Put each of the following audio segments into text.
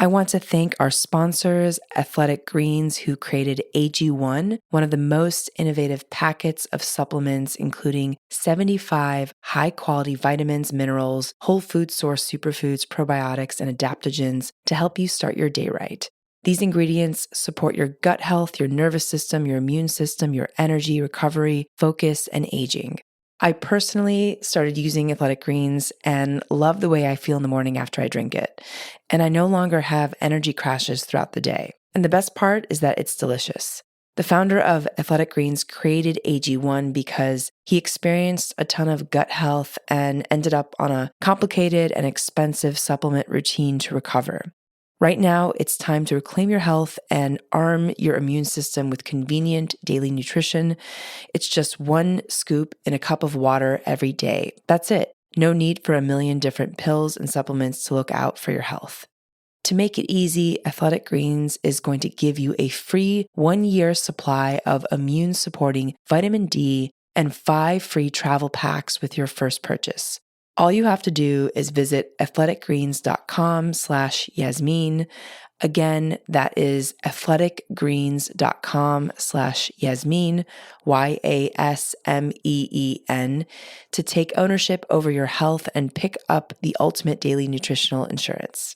I want to thank our sponsors, Athletic Greens, who created AG1, one of the most innovative packets of supplements, including 75 high-quality vitamins, minerals, whole food source superfoods, probiotics, and adaptogens to help you start your day right. These ingredients support your gut health, your nervous system, your immune system, your energy, recovery, focus, and aging. I personally started using Athletic Greens and love the way I feel in the morning after I drink it. And I no longer have energy crashes throughout the day. And the best part is that it's delicious. The founder of Athletic Greens created AG1 because he experienced a ton of gut health and ended up on a complicated and expensive supplement routine to recover. Right now, it's time to reclaim your health and arm your immune system with convenient daily nutrition. It's just one scoop in a cup of water every day. That's it. No need for a million different pills and supplements to look out for your health. To make it easy, Athletic Greens is going to give you a free 1-year supply of immune-supporting vitamin D and 5 free travel packs with your first purchase. All you have to do is visit athleticgreens.com/Yasmin. Again, that is athleticgreens.com/Yasmin, YASMEEN, to take ownership over your health and pick up the ultimate daily nutritional insurance.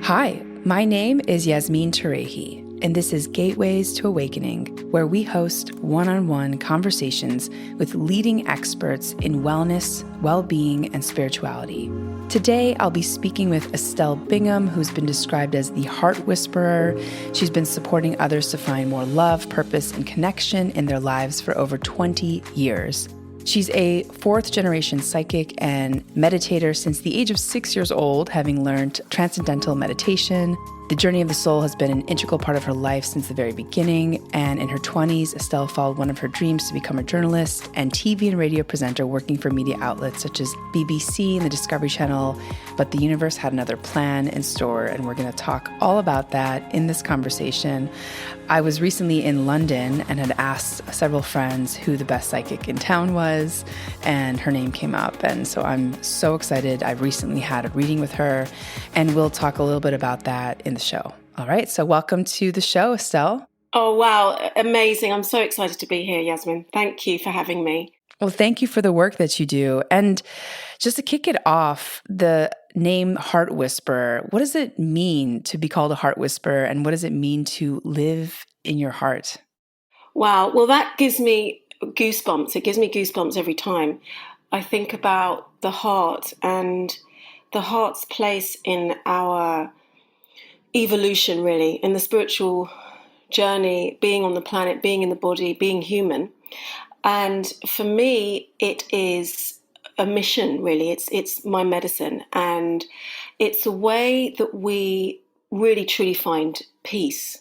Hi, my name is Yasmin Tarehi, and this is Gateways to Awakening, where we host one-on-one conversations with leading experts in wellness, well-being, and spirituality. Today, I'll be speaking with Estelle Bingham, who's been described as the Heart Whisperer. She's been supporting others to find more love, purpose, and connection in their lives for over 20 years. She's a 4th-generation psychic and meditator since the age of 6 years old, having learned Transcendental Meditation. The journey of the soul has been an integral part of her life since the very beginning, and in her 20s, Estelle followed one of her dreams to become a journalist and TV and radio presenter working for media outlets such as BBC and the Discovery Channel, but the universe had another plan in store, and we're going to talk all about that in this conversation. I was recently in London and had asked several friends who the best psychic in town was, and her name came up, and so I'm so excited. I recently had a reading with her, and we'll talk a little bit about that in the show. All right, so welcome to the show, Estelle. Oh, wow. Amazing. I'm so excited to be here, Yasmin. Thank you for having me. Well, thank you for the work that you do. And just to kick it off, the name Heart Whisperer, what does it mean to be called a Heart Whisperer, and what does it mean to live in your heart? Wow. Well, that gives me goosebumps. It gives me goosebumps every time I think about the heart and the heart's place in our evolution, really, in the spiritual journey, being on the planet, being in the body, being human. And for me, it is a mission, really. It's my medicine, and it's a way that we really truly find peace.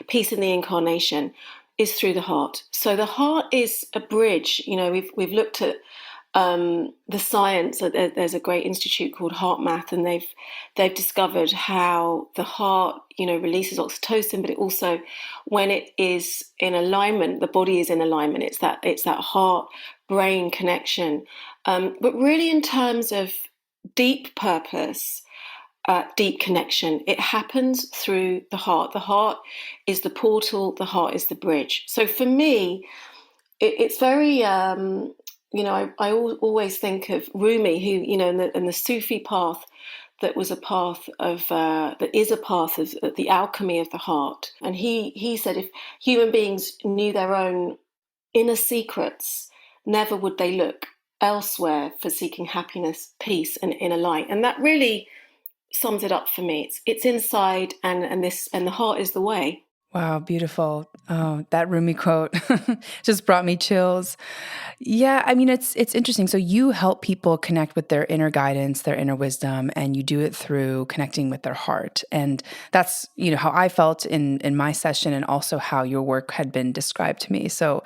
Peace in the incarnation is through the heart. So the heart is a bridge. You know, we've looked at the science. There's a great institute called Heart Math, and they've discovered how the heart, releases oxytocin, but it also, when it is in alignment, the body is in alignment. It's that heart brain connection. But really, in terms of deep purpose, deep connection, it happens through the heart. The heart is the portal. The heart is the bridge. So for me, it's very. I always think of Rumi, who, in the Sufi path, that was a path of that is a path of the alchemy of the heart. And he said, if human beings knew their own inner secrets, never would they look elsewhere for seeking happiness, peace, and inner light. And that really sums it up for me. It's inside, and the heart is the way. Wow, beautiful. Oh, that Rumi quote just brought me chills. Yeah, I mean, it's interesting. So you help people connect with their inner guidance, their inner wisdom, and you do it through connecting with their heart. And that's, how I felt in my session, and also how your work had been described to me. So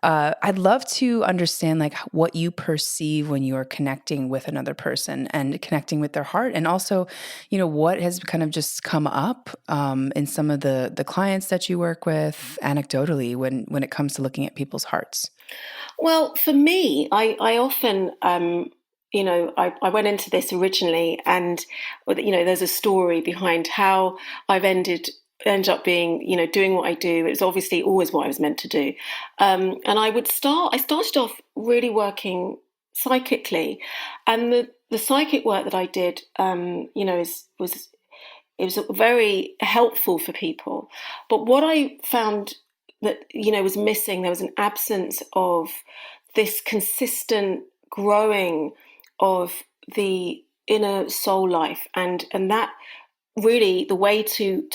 I'd love to understand what you perceive when you are connecting with another person and connecting with their heart. And also, what has kind of just come up in some of the clients that you work with anecdotally when it comes to looking at people's hearts. Well, for me, I often, I went into this originally, and there's a story behind how I've ended up being, doing what I do. It's obviously always what I was meant to do. And I started off really working psychically, and the psychic work that I did, it was very helpful for people. But what I found that, was missing, there was an absence of this consistent growing of the inner soul life, and that really the way to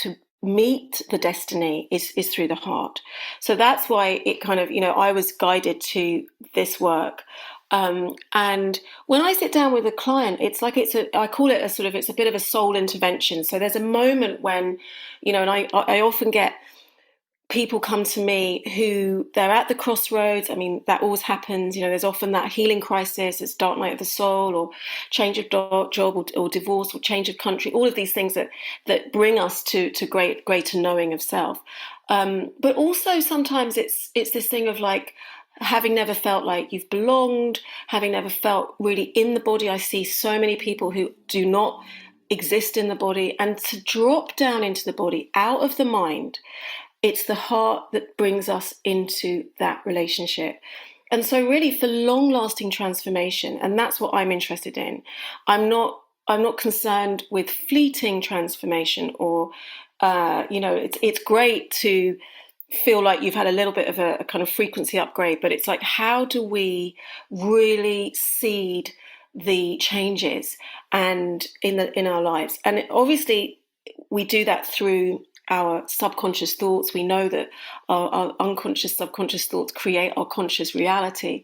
meet the destiny is through the heart. So that's why it kind of, I was guided to this work. And when I sit down with a client, it's like I call it it's a bit of a soul intervention. So there's a moment when, and I often get people come to me who they're at the crossroads. I mean, that always happens. There's often that healing crisis. It's dark night of the soul, or change of job, or divorce, or change of country. All of these things that bring us to greater knowing of self. But also sometimes it's this thing of like having never felt like you've belonged, having never felt really in the body. I see so many people who do not exist in the body, and to drop down into the body, out of the mind. It's the heart that brings us into that relationship. And so really for long-lasting transformation, and that's what I'm interested in, I'm not concerned with fleeting transformation, or it's great to feel like you've had a little bit of a kind of frequency upgrade, but it's like, how do we really seed the changes and in our lives? And obviously we do that through our subconscious thoughts. We know that our unconscious, subconscious thoughts create our conscious reality.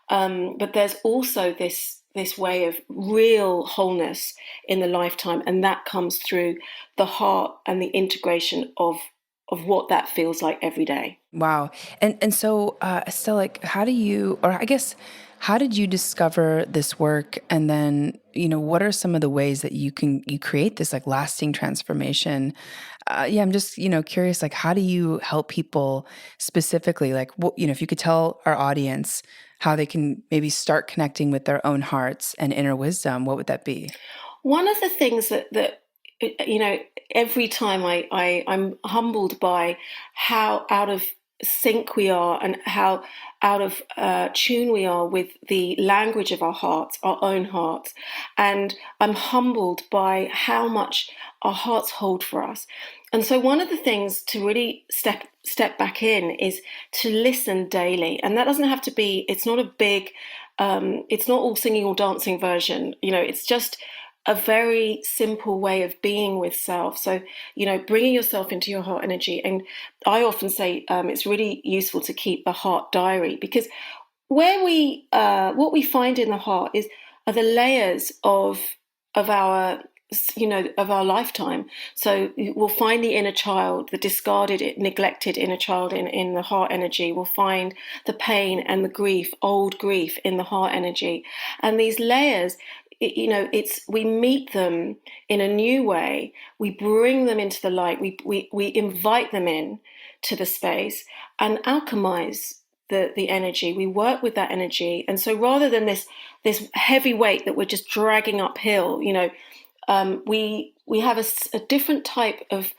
But there's also this way of real wholeness in the lifetime, and that comes through the heart and the integration of what that feels like every day. Wow. And so, Estelle, like, how did you discover this work? And then, what are some of the ways that you create this like lasting transformation? I'm just, curious, like, how do you help people specifically? Like, if you could tell our audience how they can maybe start connecting with their own hearts and inner wisdom, what would that be? One of the things that every time I'm humbled by how out of sync we are, and how out of tune we are with the language of our hearts, our own hearts. And I'm humbled by how much our hearts hold for us. And so one of the things to really step back in is to listen daily. And that doesn't have to be, it's not a big, it's not all singing or dancing version. It's just a very simple way of being with self. So, bringing yourself into your heart energy. And I often say it's really useful to keep a heart diary, because what we find in the heart are the layers of our of our lifetime. So we'll find the inner child, the discarded, neglected inner child in the heart energy. We'll find the pain and the grief, old grief, in the heart energy. And these layers, we meet them in a new way. We bring them into the light. We invite them in to the space and alchemize the energy. We work with that energy. And so rather than this heavy weight that we're just dragging uphill, we have a different type of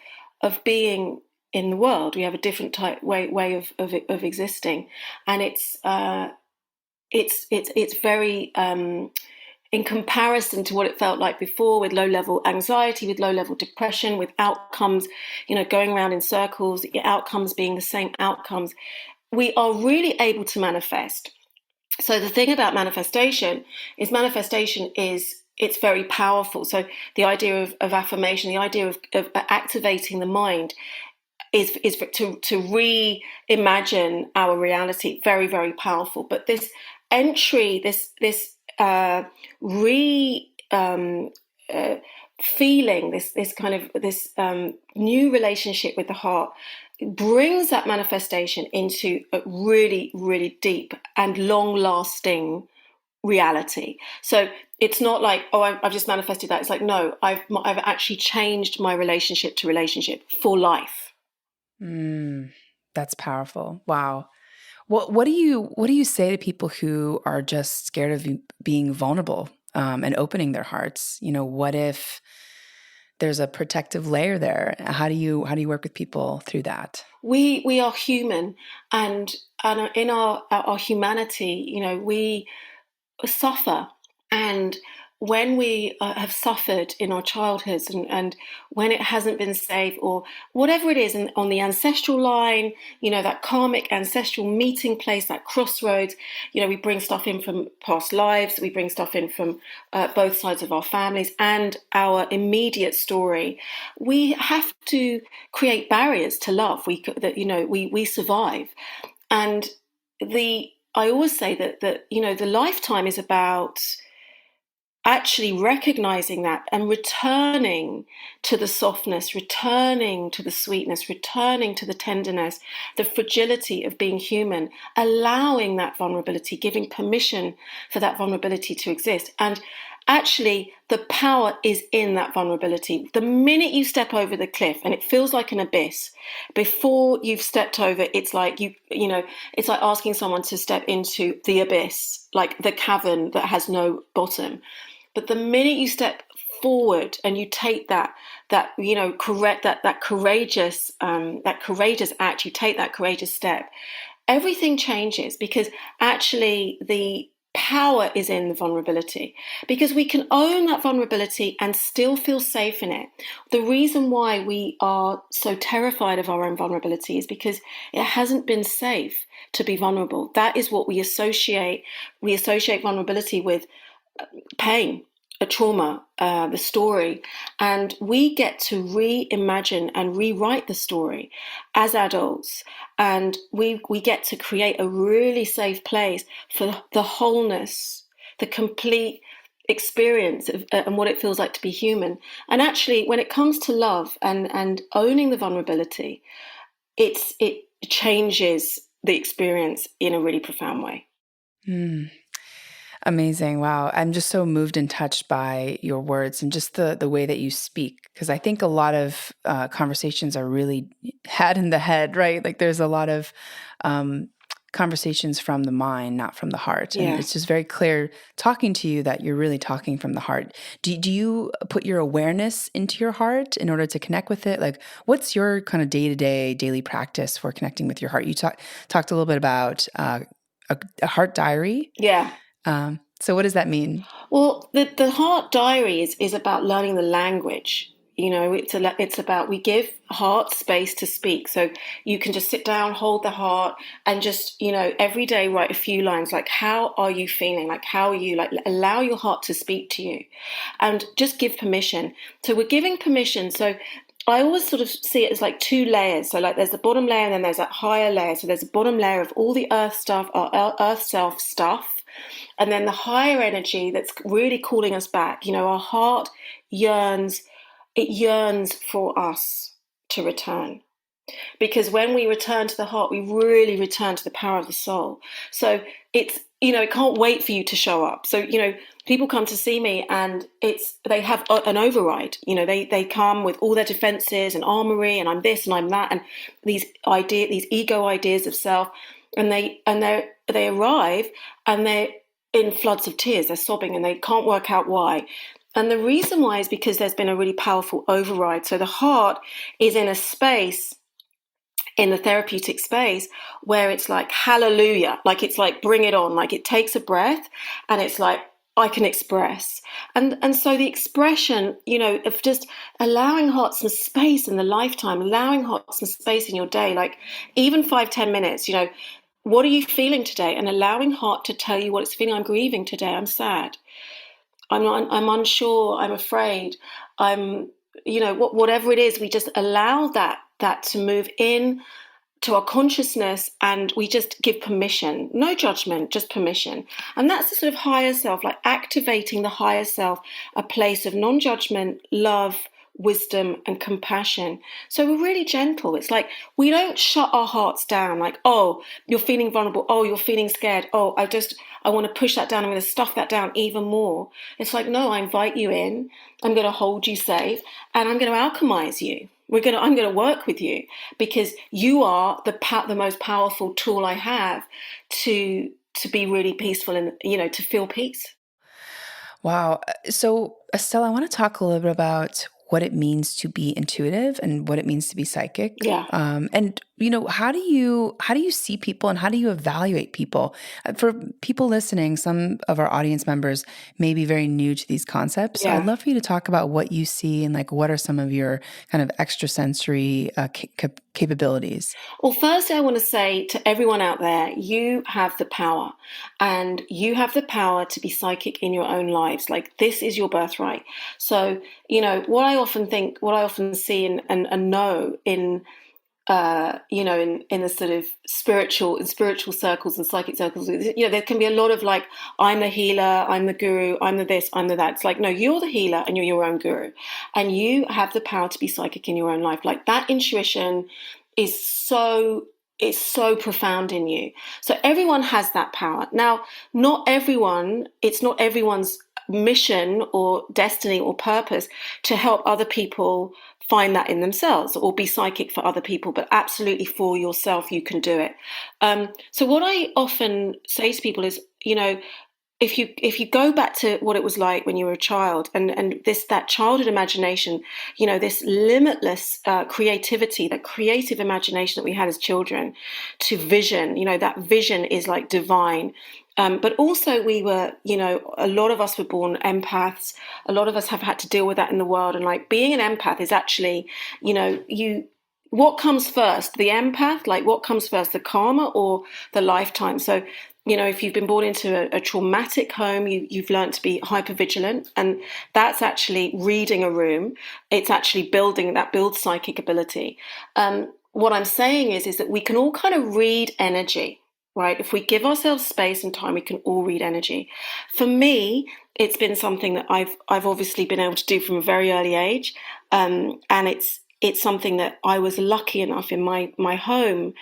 being in the world. We have a different type way of existing, and it's very in comparison to what it felt like before, with low-level anxiety, with low-level depression, with outcomes, going around in circles, the outcomes being the same outcomes. We are really able to manifest. So the thing about manifestation is it's very powerful. So the idea of affirmation, the idea of activating the mind is to reimagine our reality, very, very powerful. But this entry, this feeling, this kind of this new relationship with the heart brings that manifestation into a really, really deep and long-lasting reality. So it's not like, oh, I've just manifested that. It's like, no, I've actually changed my relationship to relationship for life. That's powerful. Wow. What do you say to people who are just scared of being vulnerable and opening their hearts? What if there's a protective layer there? How do you work with people through that? We are human, and in our humanity, we suffer. And when we have suffered in our childhoods, and when it hasn't been safe, or whatever it is, and on the ancestral line, that karmic ancestral meeting place, that crossroads, we bring stuff in from past lives, we bring stuff in from both sides of our families and our immediate story. We have to create barriers to love. We survive. And I always say that the lifetime is about actually recognizing that and returning to the softness, returning to the sweetness, returning to the tenderness, the fragility of being human, allowing that vulnerability, giving permission for that vulnerability to exist. And actually, the power is in that vulnerability. The minute you step over the cliff and it feels like an abyss, before you've stepped over, it's like it's like asking someone to step into the abyss, like the cavern that has no bottom. But the minute you step forward and you take that courageous act, you take that courageous step, everything changes, because actually the power is in the vulnerability, because we can own that vulnerability and still feel safe in it. The reason why we are so terrified of our own vulnerability is because it hasn't been safe to be vulnerable. That is what we associate. We associate vulnerability with pain, a trauma, the story, and we get to reimagine and rewrite the story as adults, and we get to create a really safe place for the wholeness, the complete experience of, and what it feels like to be human. And actually, when it comes to love and owning the vulnerability, it changes the experience in a really profound way. Amazing. Wow. I'm just so moved and touched by your words and just the way that you speak, because I think a lot of conversations are really had in the head, right? Like there's a lot of conversations from the mind, not from the heart. And it's just very clear talking to you that you're really talking from the heart. Do you put your awareness into your heart in order to connect with it? Like, what's your kind of day-to-day, daily practice for connecting with your heart? You talked a little bit about a heart diary. Yeah. So what does that mean? Well, the heart diary is about learning the language. It's about, we give heart space to speak. So you can just sit down, hold the heart, and just, every day write a few lines, like, how are you feeling? Like, how are you? Like, allow your heart to speak to you, and just give permission. So we're giving permission. So I always sort of see it as like two layers. So like there's the bottom layer and then there's that higher layer. So there's a bottom layer of all the earth stuff, our earth self stuff. And then the higher energy that's really calling us back. Our heart yearns for us to return. Because when we return to the heart, we really return to the power of the soul. So it's, it can't wait for you to show up. So, people come to see me and they have an override. They come with all their defenses and armory, and I'm this and I'm that, and these ego ideas of self, and they arrive and they're in floods of tears. They're sobbing and they can't work out why. And the reason why is because there's been a really powerful override. So the heart is in a space, in the therapeutic space, where it's like, hallelujah, like it's like, bring it on, like it takes a breath and it's like, I can express. And so the expression, of just allowing heart some space in the lifetime, allowing heart some space in your day, like even 5-10 minutes, what are you feeling today? And allowing heart to tell you what it's feeling. I'm grieving today, I'm sad, I'm unsure, I'm afraid, I'm, whatever it is, we just allow that to move in to our consciousness, and we just give permission, no judgment, just permission. And that's the sort of higher self, like activating the higher self, a place of non-judgment, love, wisdom, and compassion. So we're really gentle. It's like we don't shut our hearts down, like, oh, you're feeling vulnerable, oh, you're feeling scared, oh, I want to push that down, I'm going to stuff that down even more. It's like, no, I invite you in, I'm going to hold you safe, and I'm going to alchemize you. I'm going to work with you, because you are the most powerful tool I have to be really peaceful and, to feel peace. Wow. So, Estelle, I want to talk a little bit about what it means to be intuitive and what it means to be psychic. Yeah. And how do you see people and how do you evaluate people? For people listening, some of our audience members may be very new to these concepts. So I'd Yeah. love for you to talk about what you see and like what are some of your kind of extrasensory capabilities. Well, first, I want to say to everyone out there, you have the power, and you have the power to be psychic in your own lives. Like, this is your birthright. So, what I often think, what I often see and know in the sort of spiritual circles and psychic circles, there can be a lot of like, I'm the healer, I'm the guru, I'm the this, I'm the that. It's like, no, you're the healer and you're your own guru, and you have the power to be psychic in your own life. Like, that intuition is so profound in you. So everyone has that power. Now, it's not everyone's mission or destiny or purpose to help other people find that in themselves or be psychic for other people, but absolutely for yourself, you can do it. So what I often say to people is, if you go back to what it was like when you were a child, and that childhood imagination, this limitless creativity, that creative imagination that we had as children, to vision, that vision is like divine. But also we were, a lot of us were born empaths. A lot of us have had to deal with that in the world. And like, being an empath is actually, what comes first, the empath? Like, what comes first, the karma or the lifetime? So, if you've been born into a traumatic home, you've learned to be hypervigilant, and that's actually reading a room. It's actually builds psychic ability. What I'm saying is that we can all kind of read energy, right? If we give ourselves space and time, we can all read energy. For me, it's been something that I've obviously been able to do from a very early age, and it's something that I was lucky enough in my home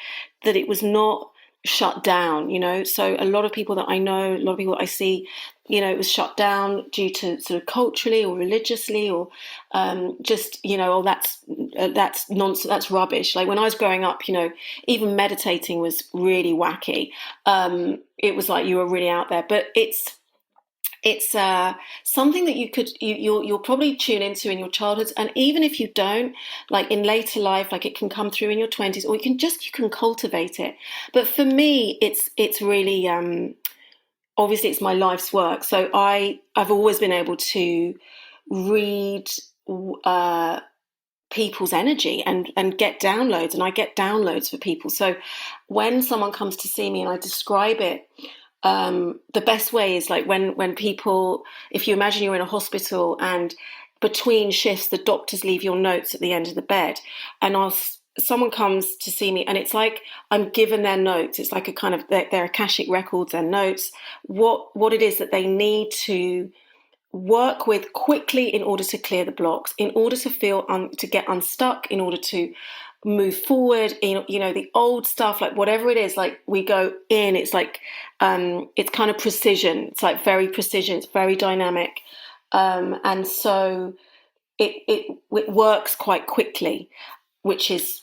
that it was not shut down, so a lot of people that I know, a lot of people that I see, it was shut down due to sort of culturally or religiously or just, oh, that's nonsense, that's rubbish. Like, when I was growing up, even meditating was really wacky. It was like you were really out there, but it's something that you'll probably tune into in your childhoods, and even if you don't, like in later life, like it can come through in your 20s, or you can cultivate it. But for me, it's really obviously it's my life's work. So I've always been able to read people's energy and get downloads, and I get downloads for people. So when someone comes to see me and I describe it, the best way is like when people, if you imagine you're in a hospital and between shifts, the doctors leave your notes at the end of the bed, and someone comes to see me and it's like I'm given their notes. It's like a kind of their Akashic records, their notes, what it is that they need to work with quickly in order to clear the blocks, in order to to get unstuck, in order to move forward in, the old stuff, like whatever it is, like we go in, it's like it's kind of precision, it's like very precision, it's very dynamic, and so it works quite quickly, which is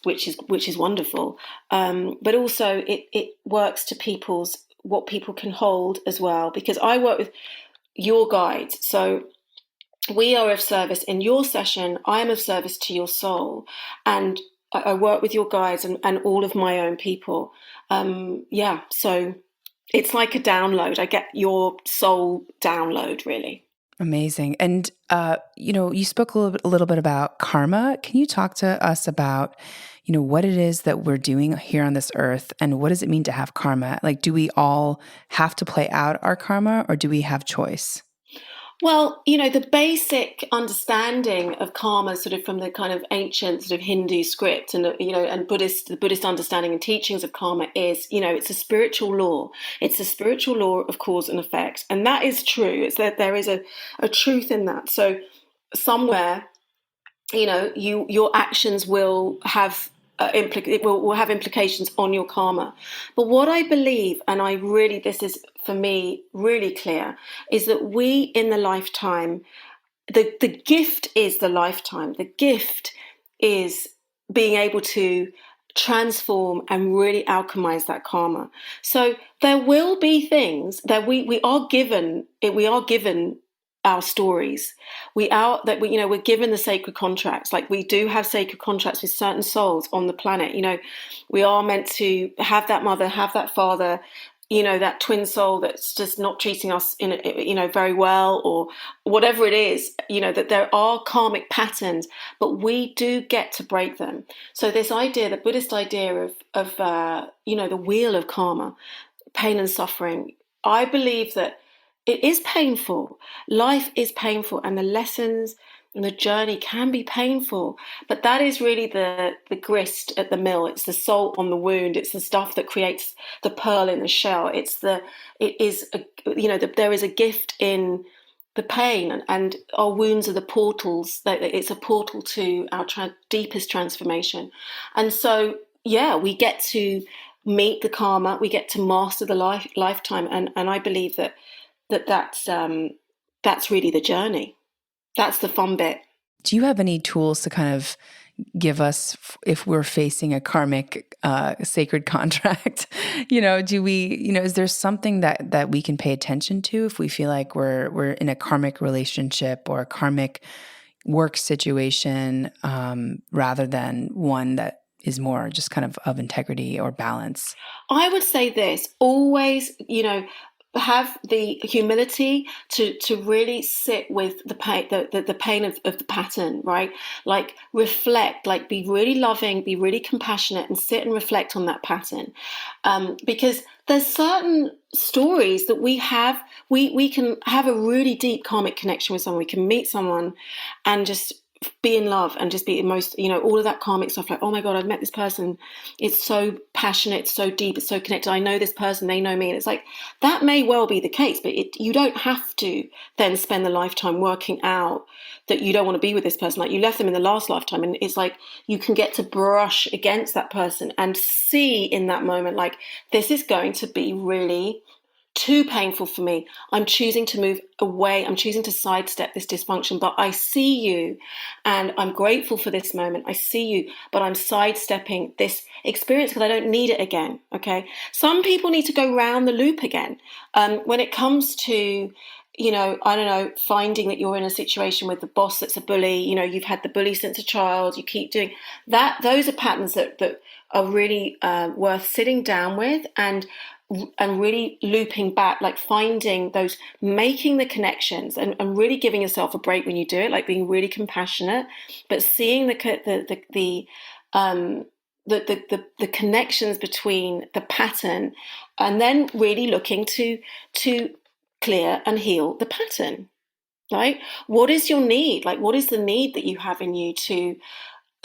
wonderful, but also it works to what people can hold as well, because I work with your guides. So we are of service in your session. I am of service to your soul. And I work with your guides and all of my own people. So it's like a download. I get your soul download, really. Amazing. And, you spoke a little bit about karma. Can you talk to us about, what it is that we're doing here on this earth, and what does it mean to have karma? Like, do we all have to play out our karma, or do we have choice? Well, the basic understanding of karma, sort of from the kind of ancient sort of Hindu script, and and the Buddhist understanding and teachings of karma is, it's a spiritual law. It's a spiritual law of cause and effect, and that is true. It's that there is a truth in that. So somewhere, your actions will have it will have implications on your karma. But what I believe, and this is for me really clear, is that we in the lifetime, the gift is the lifetime. The gift is being able to transform and really alchemize that karma. So there will be things that we are given our stories. We're given the sacred contracts. Like, we do have sacred contracts with certain souls on the planet. We are meant to have that mother, have that father, that twin soul that's just not treating us very well, or whatever it is, that there are karmic patterns, but we do get to break them. So this idea, the Buddhist idea of the wheel of karma, pain and suffering, I believe that it is painful. Life is painful, and the lessons and the journey can be painful. But that is really the grist at the mill. It's the salt on the wound. It's the stuff that creates the pearl in the shell. There is a gift in the pain, and our wounds are the portals. It's a portal to our deepest transformation. And so, yeah, we get to meet the karma. We get to master the lifetime, and I believe that's really the journey. That's the fun bit. Do you have any tools to kind of give us if we're facing a karmic sacred contract? Is there something that we can pay attention to if we feel like we're in a karmic relationship or a karmic work situation, rather than one that is more just kind of integrity or balance? I would say this: always, have the humility to really sit with the pain, the pain of the pattern, right? Like, reflect, like, be really loving, be really compassionate, and sit and reflect on that pattern. Because there's certain stories that we can have a really deep karmic connection with someone. We can meet someone and just be in love and just be most, all of that karmic stuff, like, oh my God, I've met this person. It's so passionate, it's so deep, it's so connected. I know this person, they know me. And it's like, that may well be the case, but you don't have to then spend the lifetime working out that you don't want to be with this person. Like, you left them in the last lifetime, and it's like, you can get to brush against that person and see in that moment, like, this is going to be really too painful for me. I'm choosing to move away. I'm choosing to sidestep this dysfunction, but I see you, and I'm grateful for this moment. I see you, but I'm sidestepping this experience because I don't need it again. Okay. Some people need to go round the loop again. When it comes to, I don't know, finding that you're in a situation with the boss that's a bully, you've had the bully since a child, you keep doing that. Those are patterns that are really worth sitting down with and really looping back, like finding those, making the connections, and really giving yourself a break when you do it, like being really compassionate, but seeing the connections between the pattern, and then really looking to clear and heal the pattern, right? What is your need? Like, what is the need that you have in you to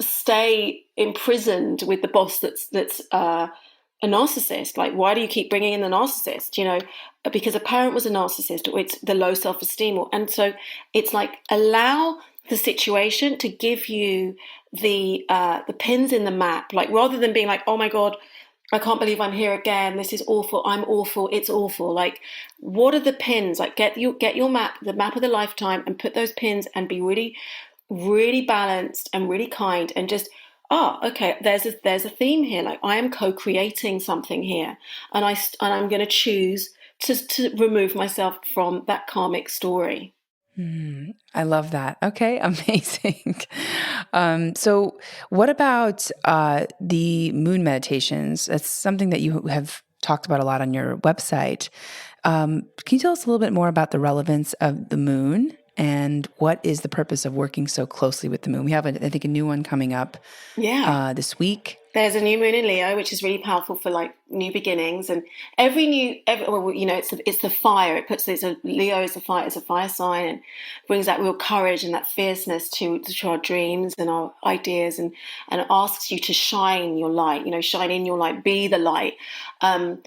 stay imprisoned with the boss that's a narcissist? Like, why do you keep bringing in the narcissist? Because a parent was a narcissist, or it's the low self-esteem, and so it's like, allow the situation to give you the pins in the map. Like, rather than being like, oh my God, I can't believe I'm here again, this is awful, I'm awful, it's awful. Like, what are the pins? Like, get your map, the map of the lifetime, and put those pins, and be really, really balanced and really kind, and just, okay, there's a theme here. Like, I am co-creating something here, and I'm going to choose to remove myself from that karmic story. I love that. Okay, amazing. So what about the moon meditations? That's something that you have talked about a lot on your website. Can you tell us a little bit more about the relevance of the moon, and what is the purpose of working so closely with the moon? We have, I think, a new one coming up this week. There's a new moon in Leo, which is really powerful for, like, new beginnings. And it's the fire. Leo is a fire sign, and brings that real courage and that fierceness to our dreams and our ideas, and asks you to shine your light. Shine in your light, be the light. And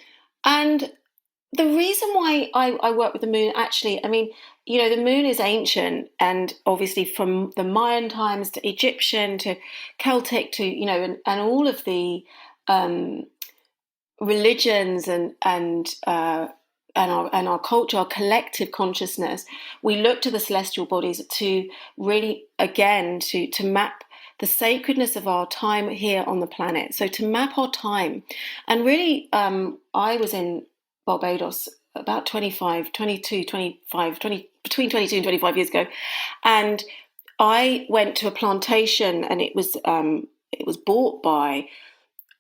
the reason why I work with the moon, actually, I mean, the moon is ancient, and obviously from the Mayan times to Egyptian to Celtic to, and all of the religions and our culture, our collective consciousness, we look to the celestial bodies to really, again, to map the sacredness of our time here on the planet. So to map our time. And really, I was in Barbados about 25, 22, 25, 20, between 22 and 25 years ago. And I went to a plantation, and it was bought by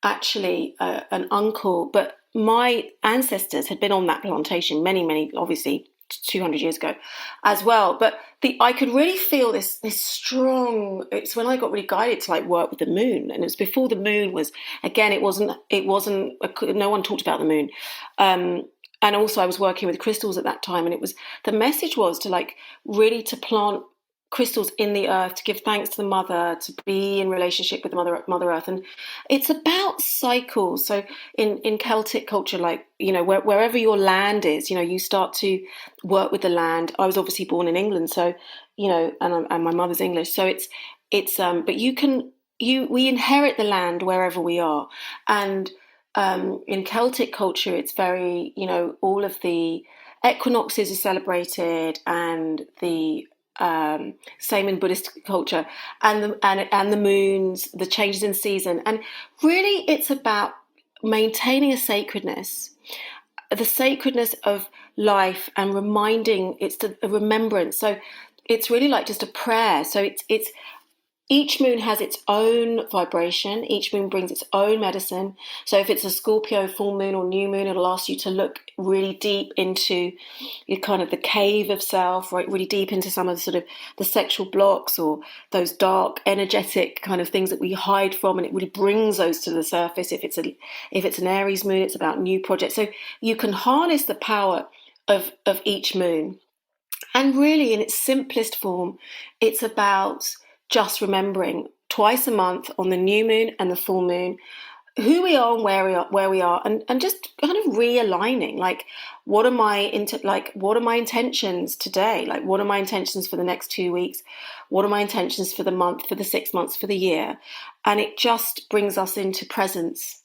actually an uncle, but my ancestors had been on that plantation many, obviously 200 years ago as well. But I could really feel this strong. It's when I got really guided to like work with the moon, and it was before the moon was. Again, it wasn't. No one talked about the moon. And also I was working with crystals at that time, and the message was to like really to plant crystals in the earth, to give thanks to the mother, to be in relationship with the mother earth. And it's about cycles. So in Celtic culture, like, wherever your land is, you start to work with the land. I was obviously born in England, so and my mother's English, so it's but we inherit the land wherever we are. And in Celtic culture, it's very, all of the equinoxes are celebrated, and the same in Buddhist culture, and the moons, the changes in season. And really it's about maintaining a sacredness of life, and reminding. It's a remembrance. So it's really like just a prayer. So it's each moon has its own vibration. Each moon brings its own medicine. So if it's a Scorpio full moon or new moon, it'll ask you to look really deep into your kind of the cave of self, right? Really deep into some of the sort of the sexual blocks, or those dark, energetic kind of things that we hide from, and it really brings those to the surface. If it's an Aries moon, it's about new projects. So you can harness the power of each moon. And really, in its simplest form, it's about just remembering twice a month, on the new moon and the full moon, who we are and where we are, and just kind of realigning. Like, what are my intentions today? Like, what are my intentions for the next 2 weeks? What are my intentions for the month, for the 6 months, for the year? And it just brings us into presence.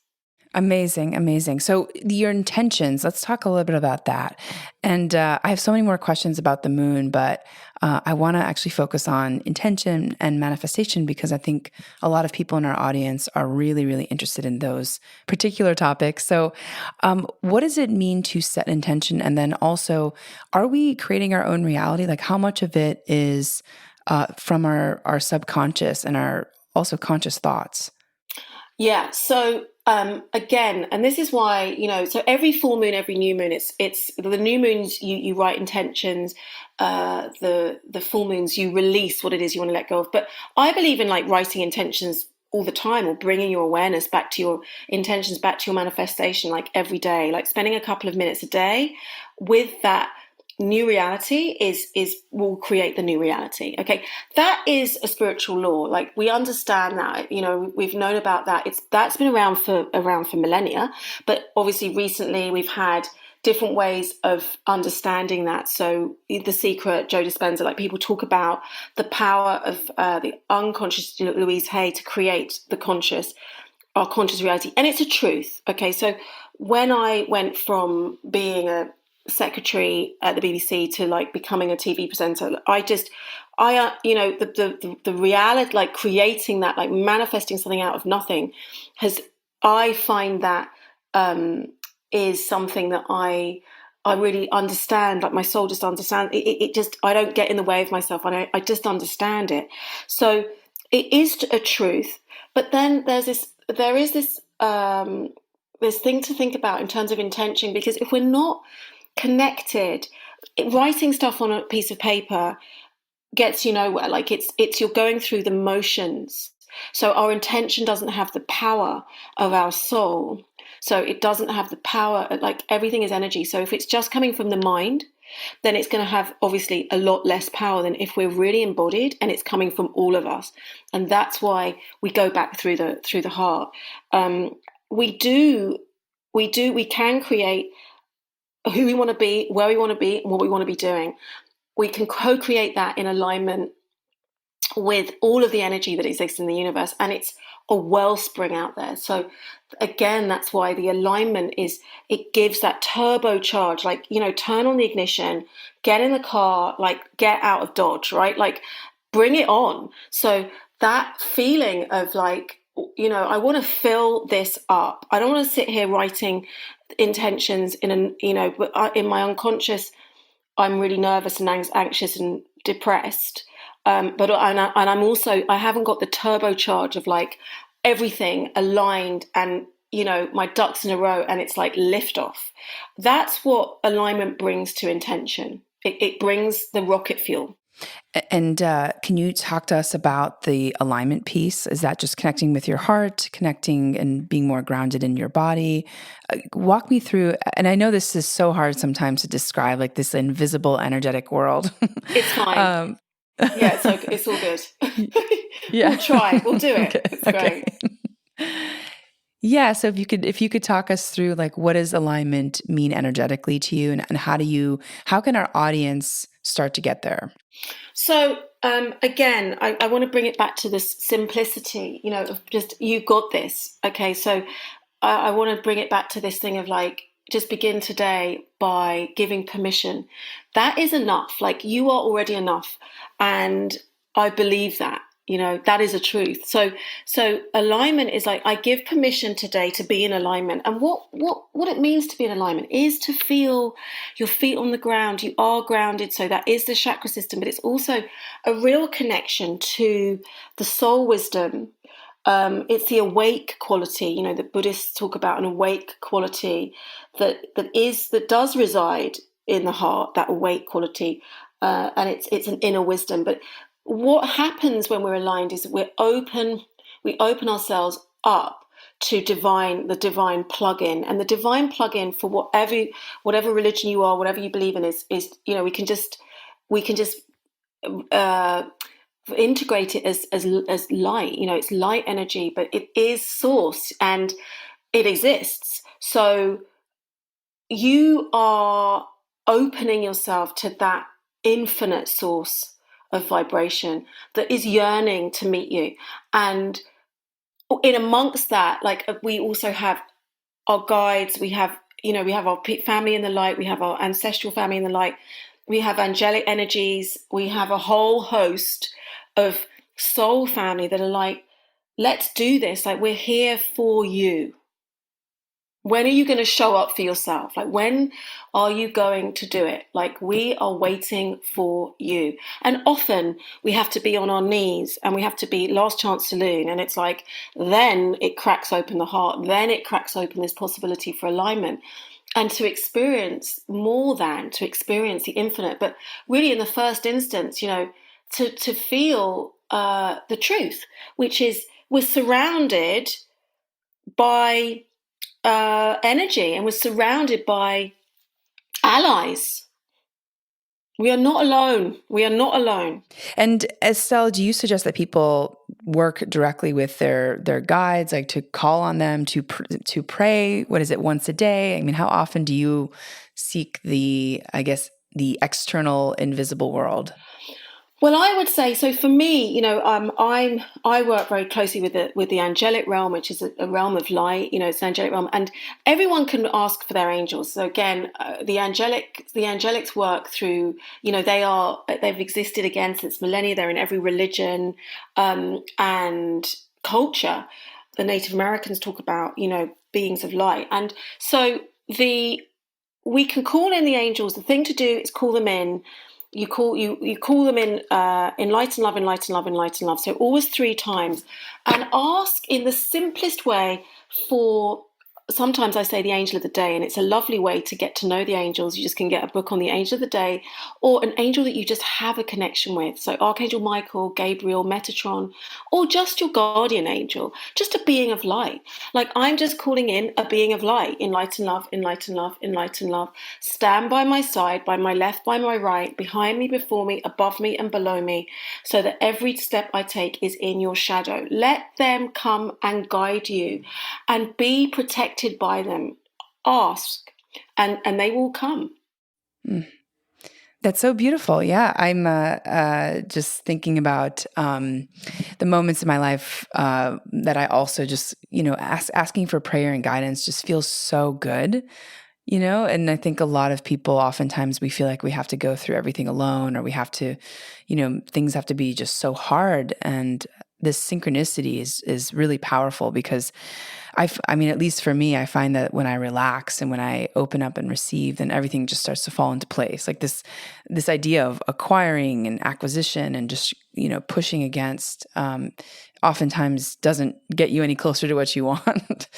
Amazing. So your intentions, let's talk a little bit about that. And I have so many more questions about the moon, but I want to actually focus on intention and manifestation, because I think a lot of people in our audience are really, really interested in those particular topics. So what does it mean to set intention? And then also, are we creating our own reality? Like, how much of it is from our subconscious and our also conscious thoughts? Yeah. So again, and this is why, so every full moon, every new moon, it's the new moons, you write intentions, the full moons, you release what it is you want to let go of. But I believe in like writing intentions all the time, or bringing your awareness back to your intentions, back to your manifestation, like every day, like spending a couple of minutes a day with that new reality will create the new reality. Okay, that is a spiritual law. Like, we understand that, we've known about that. That's been around for millennia, but obviously recently we've had different ways of understanding that. So The Secret, Joe Dispenza, like, people talk about the power of the unconscious, Louise Hay, to create our conscious reality. And it's a truth. Okay, so when I went from being a secretary at the BBC to like becoming a TV presenter, the reality, like creating that, like manifesting something out of nothing, I find that is something that I really understand. Like, my soul just understands it. Just, I don't get in the way of myself. I just understand it. So it is a truth. But then there is this thing to think about in terms of intention, because if we're not connected, writing stuff on a piece of paper gets you nowhere. Like, it's you're going through the motions. So our intention doesn't have the power of our soul. So it doesn't have the power, like, everything is energy. So if it's just coming from the mind, then it's going to have obviously a lot less power than if we're really embodied and it's coming from all of us. And that's why we go back through the heart. We can create who we want to be, where we want to be, and what we want to be doing. We can co-create that in alignment with all of the energy that exists in the universe, and it's a wellspring out there. So again, that's why the alignment it gives that turbocharge, like, turn on the ignition, get in the car, like, get out of Dodge, right? Like, bring it on. So that feeling of like, I want to fill this up. I don't want to sit here writing intentions in my unconscious, I'm really nervous and anxious and depressed. But I'm also, I haven't got the turbocharge of like everything aligned and, my ducks in a row, and it's like lift off. That's what alignment brings to intention. It brings the rocket fuel. And can you talk to us about the alignment piece? Is that just connecting with your heart, connecting and being more grounded in your body? Walk me through, and I know this is so hard sometimes to describe, like this invisible energetic world. It's fine. Yeah, it's all good. Yeah. We'll try. We'll do it. Okay. It's great. Yeah. So if you could talk us through, like, what does alignment mean energetically to you, and how can our audience start to get there? So again, I want to bring it back to this simplicity, of just, you got this. Okay. So I want to bring it back to this thing of like, just begin today by giving permission. That is enough. Like, you are already enough. And I believe that, that is a truth. So alignment is like, I give permission today to be in alignment. And what it means to be in alignment is to feel your feet on the ground. You are grounded. So that is the chakra system, but it's also a real connection to the soul wisdom. It's the awake quality, the Buddhists talk about an awake quality that does reside in the heart, that awake quality, and it's an inner wisdom. But what happens when we're aligned is we open ourselves up to the divine plug-in, and the divine plug-in for whatever religion you are, whatever you believe in is we can just integrate it as light. It's light energy, but it is source and it exists. So you are opening yourself to that infinite source of vibration that is yearning to meet you. And in amongst that, like, we also have our guides, we have our family in the light, we have our ancestral family in the light, we have angelic energies, we have a whole host of soul family that are like, let's do this. Like, we're here for you. When are you going to show up for yourself? Like, when are you going to do it? Like, we are waiting for you. And often we have to be on our knees and we have to be last chance saloon. And it's like, then it cracks open the heart. Then it cracks open this possibility for alignment. And to experience the infinite. But really, in the first instance, to feel the truth, which is, we're surrounded by energy, and we're surrounded by allies. We are not alone. We are not alone. And Estelle, do you suggest that people work directly with their guides, like to call on them to pray? What is it, once a day? I mean, how often do you seek the external invisible world? Well, I would say, so for me, I work very closely with the angelic realm, which is a realm of light. It's an angelic realm, and everyone can ask for their angels. So again, the angelics work through, they've existed again since millennia. They're in every religion and culture. The Native Americans talk about, beings of light, and so we can call in the angels. The thing to do is call them in. You call them in, enlighten love, enlighten love, enlighten love. So always 3 times, and ask in the simplest way for. Sometimes I say the angel of the day, and it's a lovely way to get to know the angels. You just can get a book on the angel of the day, or an angel that you just have a connection with. So Archangel Michael, Gabriel, Metatron, or just your guardian angel, just a being of light. Like, I'm just calling in a being of light. Enlighten love, enlighten love, enlighten love. Stand by my side, by my left, by my right, behind me, before me, above me, and below me, so that every step I take is in your shadow. Let them come and guide you, and be protected by them. Ask, and they will come. That's so beautiful. Yeah, I'm just thinking about the moments in my life that I also just, asking for prayer and guidance just feels so good, and I think a lot of people, oftentimes we feel like we have to go through everything alone, or we have to, things have to be just so hard. And this synchronicity is really powerful because I mean, at least for me, I find that when I relax and when I open up and receive, then everything just starts to fall into place. Like this idea of acquiring and acquisition and just, pushing against, oftentimes doesn't get you any closer to what you want.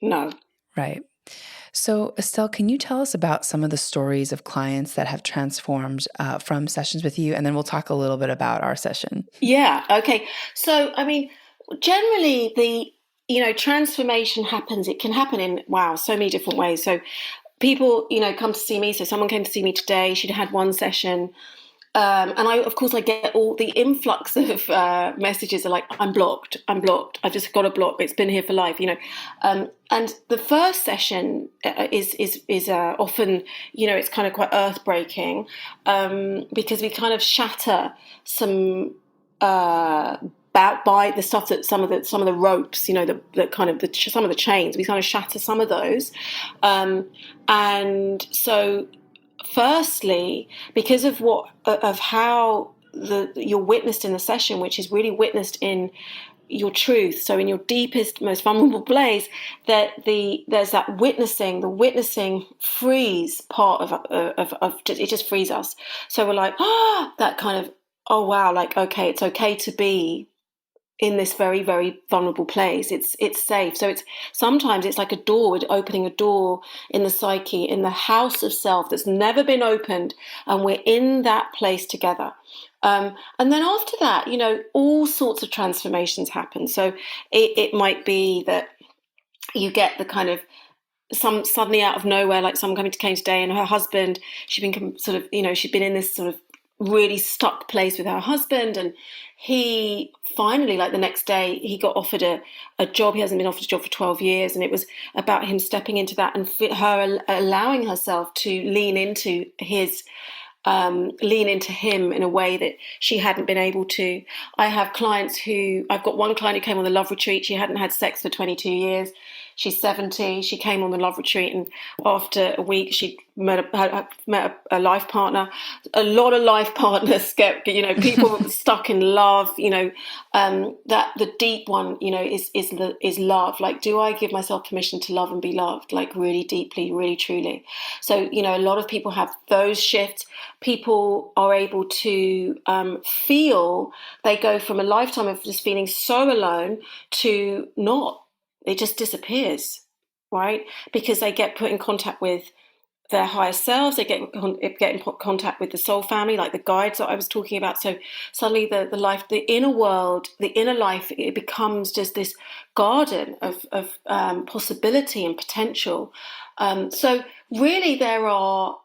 No. Right. So, Estelle, can you tell us about some of the stories of clients that have transformed from sessions with you? And then we'll talk a little bit about our session. Yeah. Okay. So, I mean, generally the transformation happens. It can happen in so many different ways. So people come to see me. So someone came to see me today. She'd had one session, and I get all the influx of messages are like, I'm blocked, I've just got a block, it's been here for life, and the first session is often, it's kind of quite earth breaking, because we kind of shatter some by the stuff that some of the ropes, the kind of some of the chains, we kind of shatter some of those, and so firstly, because of how you're witnessed in the session, which is really witnessed in your truth, so in your deepest, most vulnerable place, that there's that witnessing. The witnessing frees part of it, just frees us. So we're like, that kind of, oh wow, like, okay, it's okay to be in this very, very vulnerable place. It's safe. So sometimes it's like a door, opening a door in the psyche, in the house of self that's never been opened, and we're in that place together. And then after that, all sorts of transformations happen. So it might be that you get the kind of some suddenly out of nowhere, like someone came today, and her husband, she'd been sort of, she'd been in this sort of really stuck place with her husband, and he finally, like the next day, he got offered a job. He hasn't been offered a job for 12 years, and it was about him stepping into that and her allowing herself to lean into him in a way that she hadn't been able to. I've got one client who came on the love retreat. She hadn't had sex for 22 years. She's 70. She came on the love retreat, and after a week, she met a life partner. A lot of life partners get, people stuck in love. That the deep one, is love. Like, do I give myself permission to love and be loved, like really deeply, really truly? So, a lot of people have those shifts. People are able to feel. They go from a lifetime of just feeling so alone to not. It just disappears, right? Because they get put in contact with their higher selves. They get in contact with the soul family, like the guides that I was talking about. So suddenly the inner world, the inner life, it becomes just this garden of possibility and potential. So really there are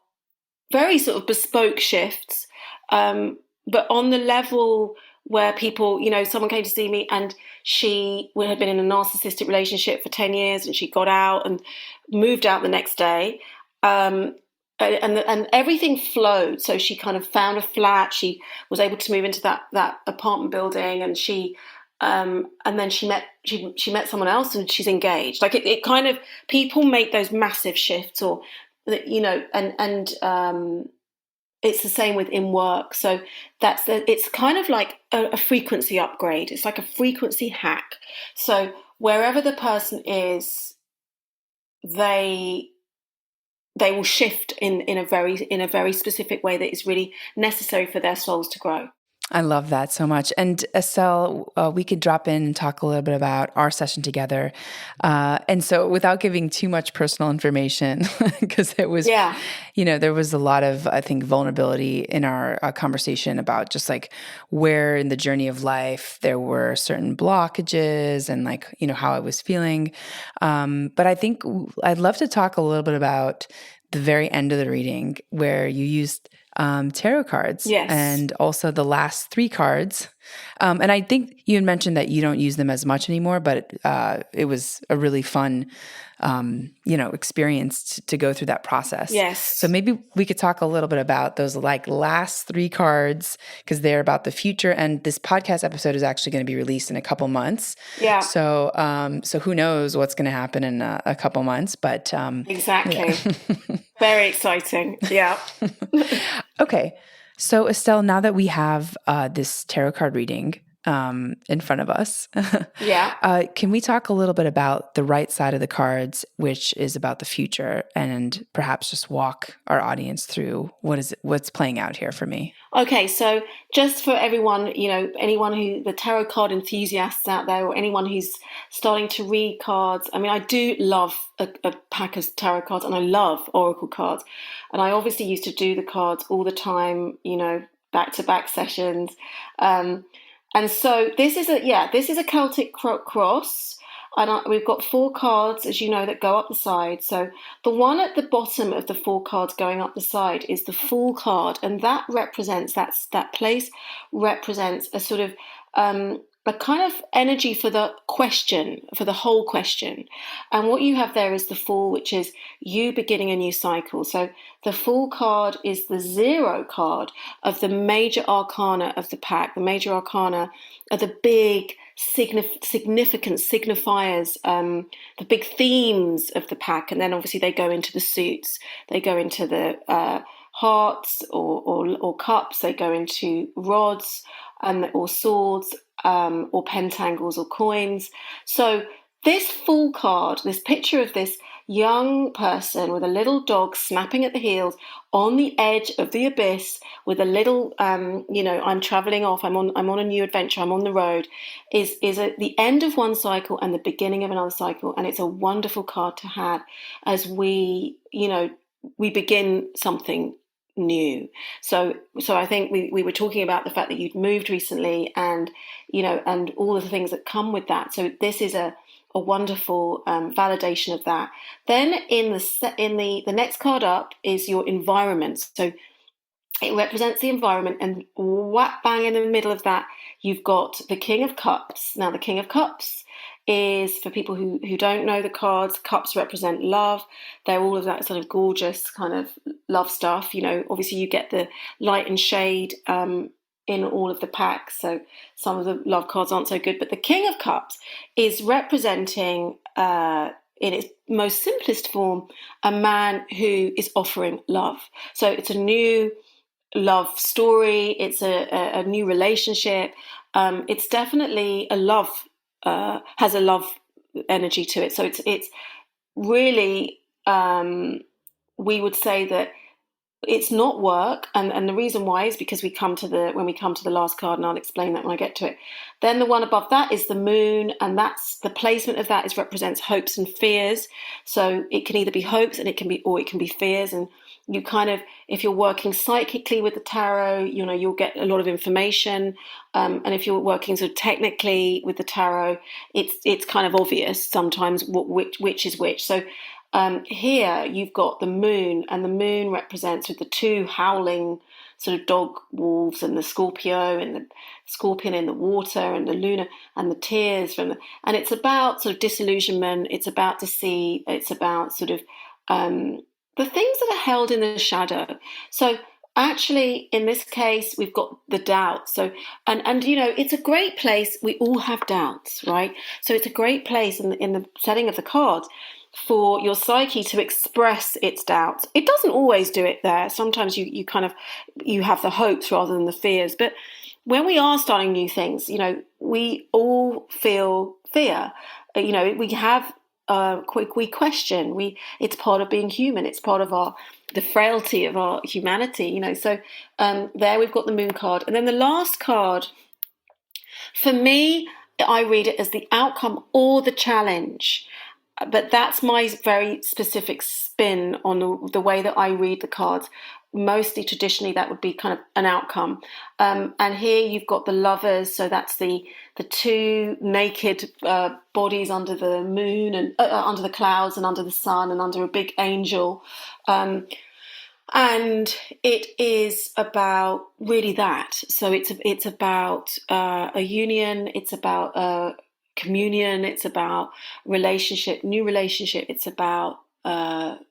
very sort of bespoke shifts, but on the level where people, someone came to see me and she had been in a narcissistic relationship for 10 years and she got out and moved out the next day. And everything flowed. So she kind of found a flat. She was able to move into that apartment building, and and then she met someone else and she's engaged. Like it kind of, people make those massive shifts, or, it's the same with in work. So it's kind of like a frequency upgrade. It's like a frequency hack. So wherever the person is, they will shift in a very specific way that is really necessary for their souls to grow. I love that so much. And Estelle, we could drop in and talk a little bit about our session together. And so without giving too much personal information, because it was, there was a lot of, I think, vulnerability in our conversation about just like where in the journey of life there were certain blockages and like, how I was feeling. But I think I'd love to talk a little bit about the very end of the reading where you used tarot cards, yes, and also the last 3 cards. And I think you had mentioned that you don't use them as much anymore, but it was a really fun, experience to go through that process. Yes. So maybe we could talk a little bit about those like last 3 cards, because they're about the future. And this podcast episode is actually going to be released in a couple months. Yeah. So, so who knows what's going to happen in a couple months, but exactly. Yeah. Very exciting. Yeah. Okay. So, Estelle, now that we have this tarot card reading in front of us, can we talk a little bit about the right side of the cards, which is about the future, and perhaps just walk our audience through what's playing out here for me? Okay, so just for everyone, anyone the tarot card enthusiasts out there, or anyone who's starting to read cards. I mean, I do love a pack of tarot cards, and I love oracle cards. And I obviously used to do the cards all the time, back-to-back sessions. And so this is a Celtic cross. And we've got 4 cards, as you know, that go up the side. So the one at the bottom of the 4 cards going up the side is the Fool card, and that represents that place represents a sort of a kind of energy for the question, for the whole question. And what you have there is the Fool, which is you beginning a new cycle. So the Fool card is the 0 card of the major arcana of the pack. The major arcana are the big significant signifiers, the big themes of the pack, and then obviously they go into the suits. They go into the hearts or cups. They go into rods or swords or pentangles or coins. So this Fool card, this picture of this young person with a little dog snapping at the heels on the edge of the abyss with a little, I'm traveling off, I'm on a new adventure, I'm on the road, is at the end of one cycle and the beginning of another cycle. And it's a wonderful card to have as we begin something new. So I think we were talking about the fact that you'd moved recently, and and all of the things that come with that. So this is a wonderful validation of that. Then in the next card up is your environment. So it represents the environment, and whack bang in the middle of that, you've got the King of Cups. Now, the King of Cups is, for people who don't know the cards, cups represent love. They're all of that sort of gorgeous kind of love stuff. Obviously you get the light and shade in all of the packs, so some of the love cards aren't so good. But the King of Cups is representing, in its most simplest form, a man who is offering love. So it's a new love story. It's a new relationship. It's definitely a love, has a love energy to it. So it's really, we would say that it's not work, and the reason why is because when we come to the last card, and I'll explain that when I get to it. Then the one above that is the Moon, and that's the placement of that represents hopes and fears. So it can either be hopes and it can be fears. And you kind of, if you're working psychically with the tarot, you'll get a lot of information. And if you're working sort of technically with the tarot, it's kind of obvious sometimes which is which. So here you've got the Moon, and the Moon represents with the 2 howling sort of dog wolves, and the Scorpio and the scorpion in the water, and the Luna and the tears and it's about sort of disillusionment. It's about deceit. It's about sort of the things that are held in the shadow. So actually, in this case, we've got the doubt. So, and it's a great place. We all have doubts, right? So it's a great place in the setting of the cards for your psyche to express its doubts. It doesn't always do it there. Sometimes you have the hopes rather than the fears. But when we are starting new things, we all feel fear. We have we question. It's part of being human. It's part of the frailty of our humanity. So there we've got the Moon card, and then the last card. For me, I read it as the outcome or the challenge. But that's my very specific spin on the way that I read the cards. Mostly traditionally, that would be kind of an outcome. And here you've got the Lovers. So that's the 2 naked bodies under the moon and under the clouds and under the sun and under a big angel. And it is about really that. So it's about a union. It's about communion. It's about relationship, new relationship. It's about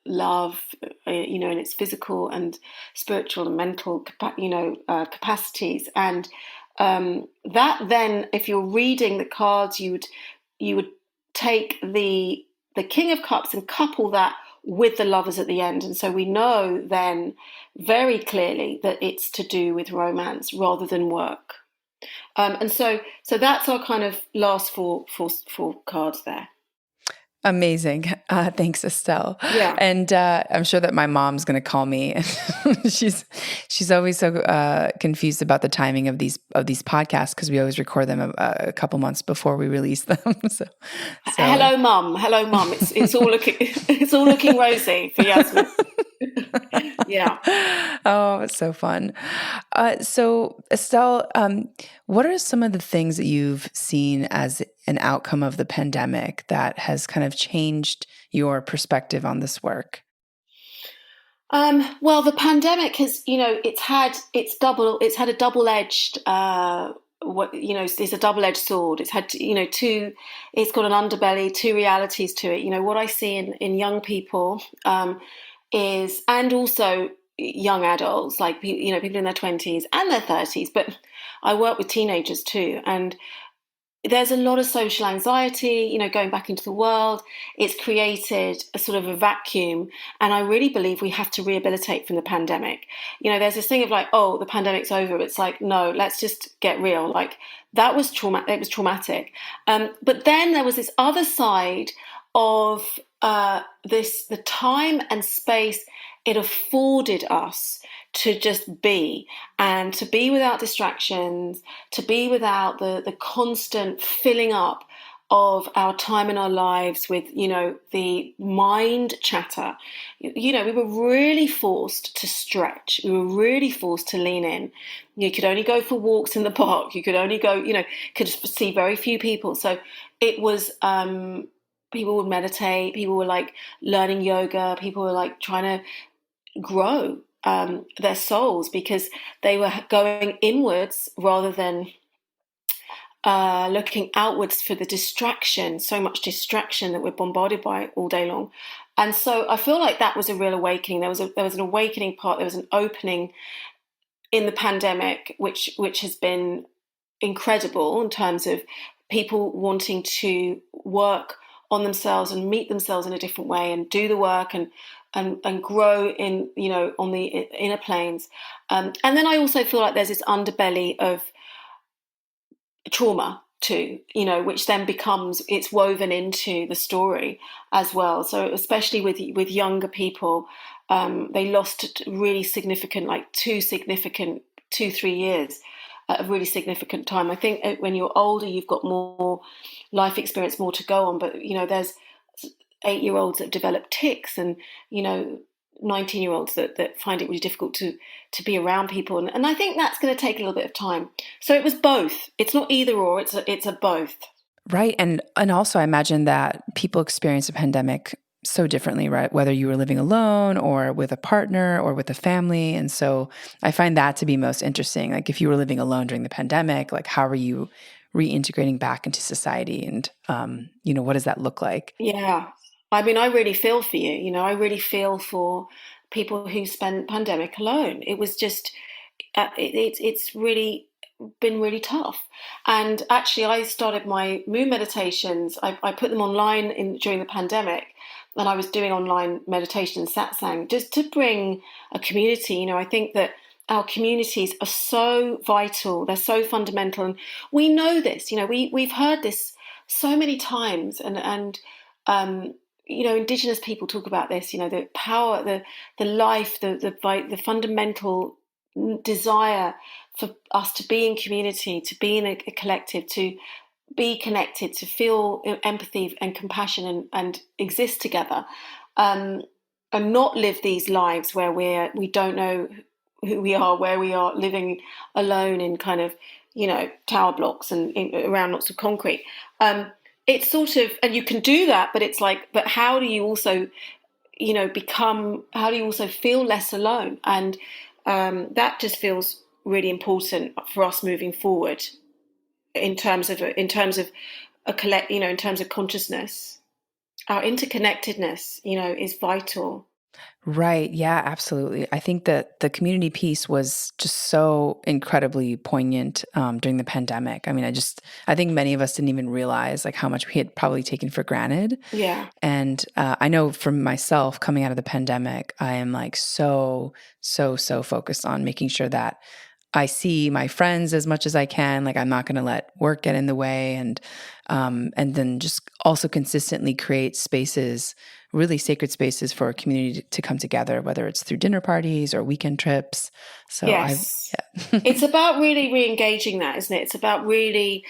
love, in its physical and spiritual and mental, capacities. And that then, if you're reading the cards, you would take the King of Cups and couple that with the lovers at the end. And so we know then very clearly that it's to do with romance rather than work. And so that's our kind of last four cards there. Amazing. Thanks, Estelle. Yeah. And I'm sure that my mom's going to call me. she's always so confused about the timing of these podcasts, because we always record them a couple months before we release them. So. Hello, Mum. Hello, Mum. It's all looking rosy for Yasmin. Yeah. Oh, it's so fun. So, Estelle, what are some of the things that you've seen as an outcome of the pandemic that has kind of changed your perspective on this work? Well, the pandemic has, it's had a double-edged, it's a double-edged sword. It's had, it's got an underbelly, two realities to it. What I see in young people, is, and also young adults, like, people in their 20s and their 30s, but I work with teenagers too. And there's a lot of social anxiety, going back into the world. It's created a sort of a vacuum. And I really believe we have to rehabilitate from the pandemic. There's this thing of like, oh, the pandemic's over. It's like, no, let's just get real. Like, that was it was traumatic. But then there was this other side of the time and space it afforded us to just be, and to be without distractions, to be without the constant filling up of our time in our lives with, the mind chatter. We were really forced to stretch. We were really forced to lean in. You could only go for walks in the park. You could only go, could see very few people. So it was, people would meditate. People were like learning yoga. People were like trying to grow their souls, because they were going inwards rather than looking outwards for the distraction, so much distraction that we're bombarded by all day long. And so I feel like that was a real awakening. There was an awakening part. There was an opening in the pandemic, which has been incredible in terms of people wanting to work on themselves and meet themselves in a different way and do the work and grow in, on the inner planes. And then I also feel like there's this underbelly of trauma too, which then it's woven into the story as well. So especially with younger people, they lost really significant, like 2-3 years of really significant time. I think when you're older, you've got more life experience, more to go on. But, there's 8-year-olds that develop tics, and, 19-year-olds that find it really difficult to be around people. And I think that's going to take a little bit of time. So it was both. It's not either or, it's a both. Right. And also I imagine that people experience a pandemic so differently, right? Whether you were living alone or with a partner or with a family. And so I find that to be most interesting. Like, if you were living alone during the pandemic, like, how are you reintegrating back into society? And, what does that look like? Yeah. I mean, I really feel for you. I really feel for people who spent pandemic alone. It was just, it's really been really tough. And actually, I started my moon meditations. I put them online during the pandemic, and I was doing online meditation satsang just to bring a community. I think that our communities are so vital. They're so fundamental, and we know this. We've heard this so many times, and Indigenous people talk about this. The power, the life, the fundamental desire for us to be in community, to be in a collective, to be connected, to feel empathy and compassion, and exist together, and not live these lives where we don't know who we are, where we are, living alone in kind of tower blocks and around lots of concrete. It's sort of, and you can do that, but it's like, but how do you also how do you also feel less alone? And that just feels really important for us moving forward in terms of a in terms of consciousness. Our interconnectedness, is vital. Right. Yeah, absolutely. I think that the community piece was just so incredibly poignant during the pandemic. I mean, I think many of us didn't even realize like how much we had probably taken for granted. Yeah. And I know for myself coming out of the pandemic, I am like so focused on making sure that I see my friends as much as I can. Like I'm not going to let work get in the way, and then just also consistently create spaces, really sacred spaces for a community to come together, whether it's through dinner parties or weekend trips. So Yes. yeah. It's about really re-engaging that, isn't it? It's about really,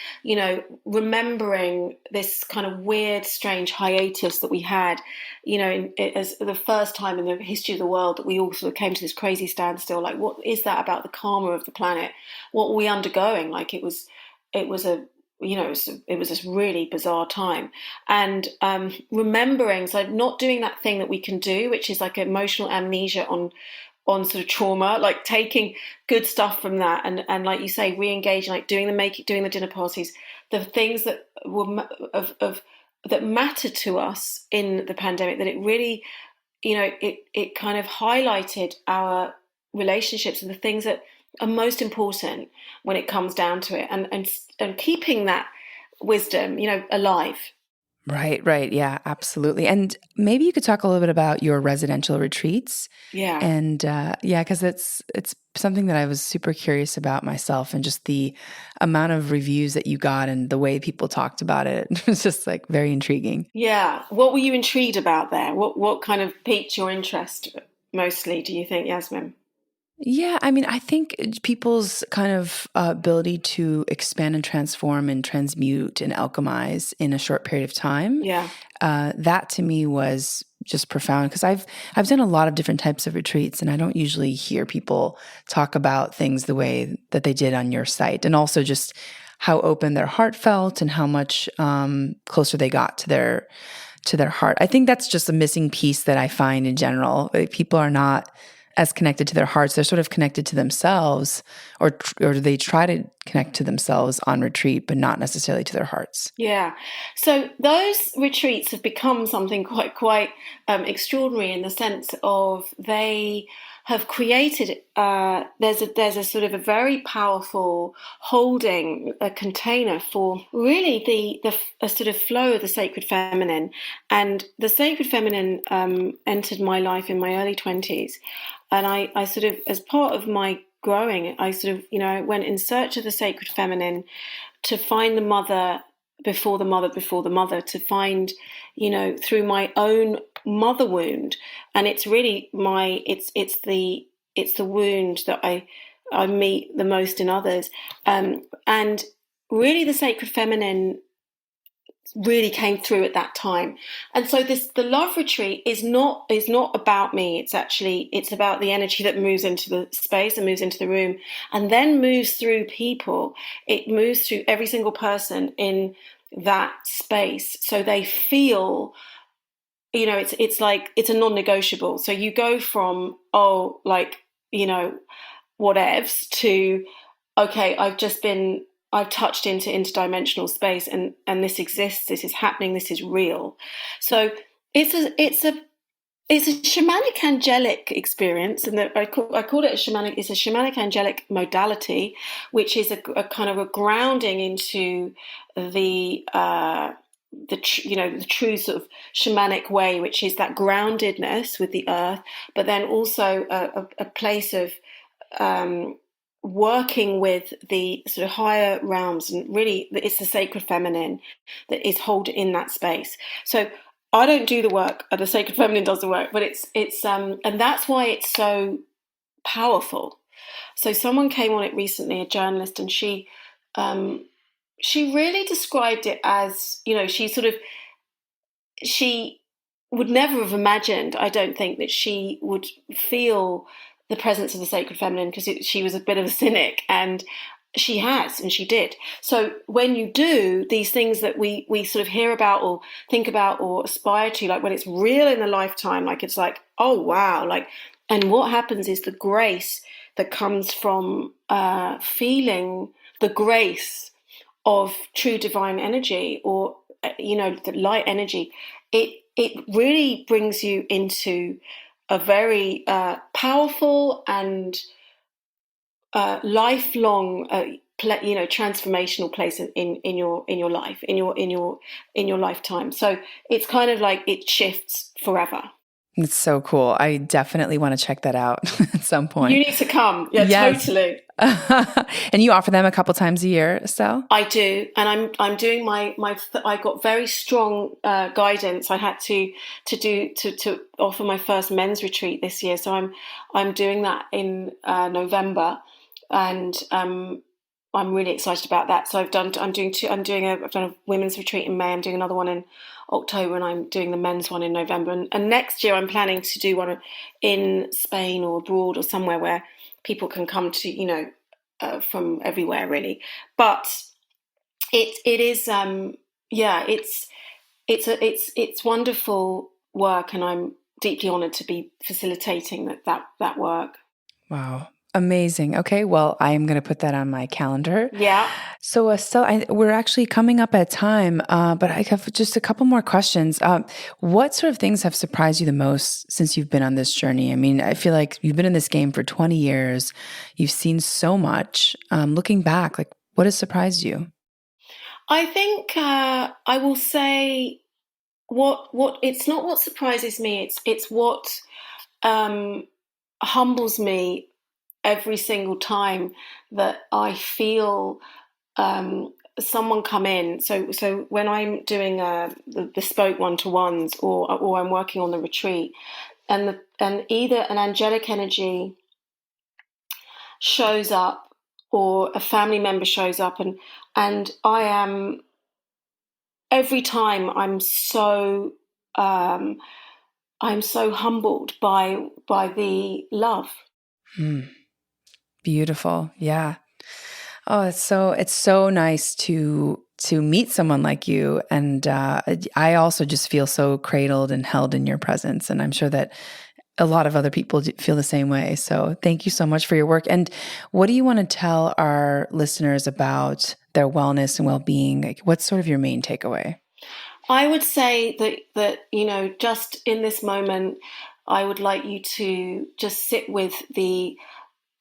remembering this kind of weird, strange hiatus that we had, as the first time in the history of the world that we all sort of came to this crazy standstill. Like, what is that about the karma of the planet? What were we undergoing? Like, it was this really bizarre time, and remembering, so not doing that thing that we can do, which is like emotional amnesia on sort of trauma, like taking good stuff from that, and like you say, re-engaging, like doing the dinner parties, the things that were that mattered to us in the pandemic, that it really, it kind of highlighted our relationships and the things that are most important when it comes down to it, and keeping that wisdom, alive. Right, right. Yeah, absolutely. And maybe you could talk a little bit about your residential retreats. Yeah. And yeah, because it's something that I was super curious about myself, and just the amount of reviews that you got and the way people talked about it. It was just like very intriguing. Yeah. What were you intrigued about there? What kind of piqued your interest mostly, do you think, Yasmin? Yeah, I mean, I think people's kind of ability to expand and transform and transmute and alchemize in a short period of time, Yeah. that to me was just profound, because I've done a lot of different types of retreats, and I don't usually hear people talk about things the way that they did on your site, and also just how open their heart felt and how much closer they got to their heart. I think that's just a missing piece that I find in general. Like, people are not as connected to their hearts. They're sort of connected to themselves, or they try to connect to themselves on retreat, but not necessarily to their hearts. Yeah. So those retreats have become something quite extraordinary, in the sense of they have created. There's a sort of a very powerful holding a container for really the a sort of flow of the sacred feminine, and the sacred feminine entered my life in my early 20s, and I sort of, as part of my growing, I sort of, I went in search of the sacred feminine, to find the mother before the mother before the mother, to find, through my own mother wound. And it's really it's the wound that I meet the most in others, and really the sacred feminine really came through at that time. And so the love retreat is not about me. It's about the energy that moves into the space and moves into the room, and then moves through people. It moves through every single person in that space, so they feel, it's like it's a non-negotiable. So you go from, oh, like, whatevs, to, okay, I've touched into interdimensional space, and this exists, this is happening, this is real. So it's a shamanic angelic experience, and I call it it's a shamanic angelic modality, which is a kind of a grounding into the the true sort of shamanic way, which is that groundedness with the earth, but then also a place of working with the sort of higher realms, and really it's the sacred feminine that is held in that space. So I don't do the work, the sacred feminine does the work, but it's and that's why it's so powerful. So someone came on it recently, a journalist, and she really described it as, she would never have imagined, I don't think, that she would feel the presence of the sacred feminine, because she was a bit of a cynic, and she has, and she did. So when you do these things that we sort of hear about or think about or aspire to, like when it's real in the lifetime, like it's like, oh wow, like, and what happens is the grace that comes from feeling the grace of true divine energy, or the light energy, it really brings you into a very powerful and lifelong, transformational place in your life, in your lifetime. So it's kind of like it shifts forever. It's so cool. I definitely want to check that out at some point. You need to come. Yeah, yes. Totally. And you offer them a couple times a year, Estelle? I do, and I'm doing my I got very strong guidance. I had to offer my first men's retreat this year, so I'm doing that in November, and I'm really excited about that. So I've done a women's retreat in May. I'm doing another one in October, and I'm doing the men's one in November. And next year I'm planning to do one in Spain or abroad or somewhere where people can come to, from everywhere really. But it is it's wonderful work, and I'm deeply honored to be facilitating that work. Wow. Amazing. Okay. Well, I am going to put that on my calendar. Yeah. So, Estelle, we're actually coming up at time, but I have just a couple more questions. What sort of things have surprised you the most since you've been on this journey? I mean, I feel like you've been in this game for 20 years. You've seen so much. Looking back, like, what has surprised you? I think I will say what it's not what surprises me. It's what humbles me every single time that I feel someone come in. So when I'm doing the bespoke one-to-ones, or I'm working on the retreat, and either an angelic energy shows up or a family member shows up, and I am, every time I'm so humbled by the love. Beautiful. Yeah. Oh, it's so nice to meet someone like you. And I also just feel so cradled and held in your presence. And I'm sure that a lot of other people feel the same way. So thank you so much for your work. And what do you want to tell our listeners about their wellness and well-being? Like, what's sort of your main takeaway? I would say that, just in this moment, I would like you to just sit with the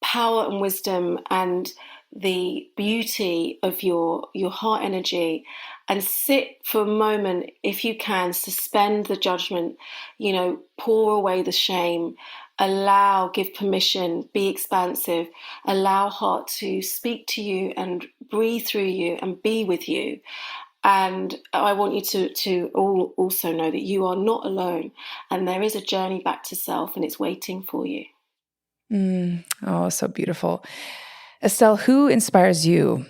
power and wisdom and the beauty of your heart energy, and sit for a moment, if you can, suspend the judgment, pour away the shame, give permission, be expansive, allow heart to speak to you and breathe through you and be with you. And I want you to also know that you are not alone, and there is a journey back to self, and it's waiting for you. Oh, so beautiful. Estelle, who inspires you?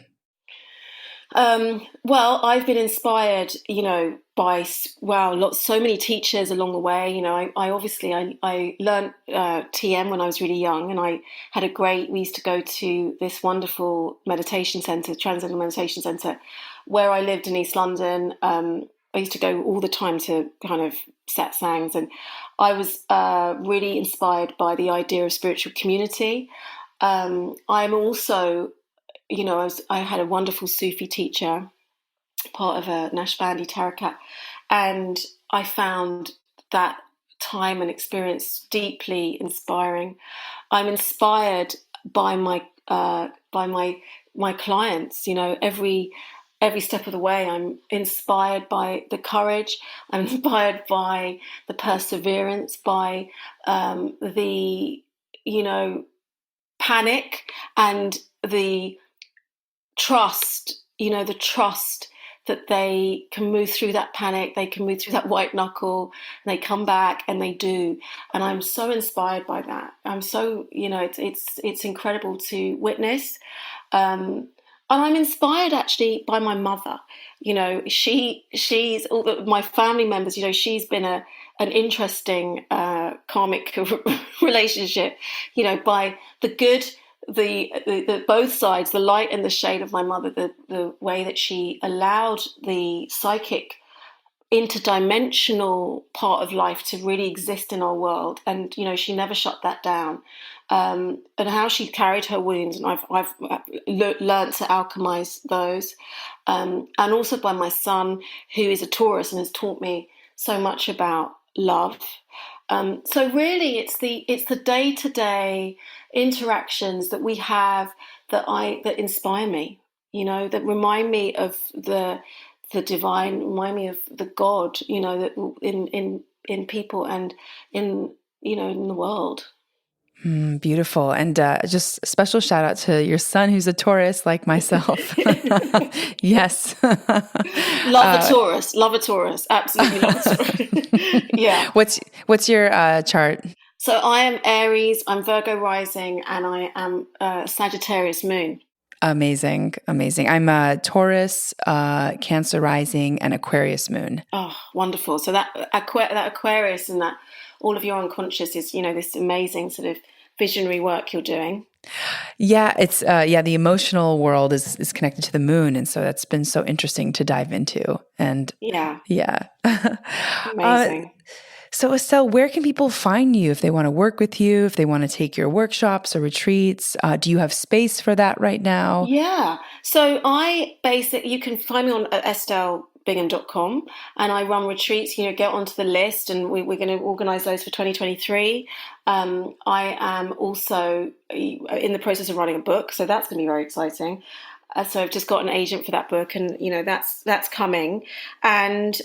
Well, I've been inspired, by so many teachers along the way. I learned TM when I was really young, and we used to go to this wonderful meditation center, Transcendental Meditation Center, where I lived in East London. I used to go all the time to kind of satsangs, and I was really inspired by the idea of spiritual community. I'm also, I had a wonderful Sufi teacher, part of a Naqshbandi tariqat, and I found that time and experience deeply inspiring. I'm inspired by my clients. Every step of the way, I'm inspired by the courage. I'm inspired by the perseverance, by the panic, and the trust, that they can move through that panic, they can move through that white knuckle, and they come back and they do. And I'm so inspired by that. I'm so, it's incredible to witness. And I'm inspired actually by my mother. She's all my family members, she's been an interesting karmic relationship, by the good, the both sides, the light and the shade of my mother, the way that she allowed the psychic interdimensional part of life to really exist in our world, and she never shut that down, and how she carried her wounds, and I've learned to alchemize those, and also by my son, who is a Taurus and has taught me so much about love, So really, it's the day-to-day interactions that we have that inspire me. That remind me of the divine, remind me of the God. That in people and in the world. Beautiful. And just a special shout out to your son, who's a Taurus like myself. Yes. Love a Taurus. Absolutely love a Taurus. Yeah. What's your chart? So I am Aries, I'm Virgo rising, and I am Sagittarius moon. Amazing. I'm Taurus, Cancer rising, and Aquarius moon. Oh, wonderful. So that Aquarius and that all of your unconscious is, this amazing sort of visionary work you're doing. Yeah, it's the emotional world is connected to the moon, and so that's been so interesting to dive into. And yeah. Amazing. So Estelle, where can people find you if they want to work with you, if they want to take your workshops or retreats? Do you have space for that right now? Yeah. So you can find me on EstelleBingham.com, and I run retreats. Get onto the list, and we're going to organise those for 2023. I am also in the process of writing a book, so that's going to be very exciting. So I've just got an agent for that book, and that's coming. And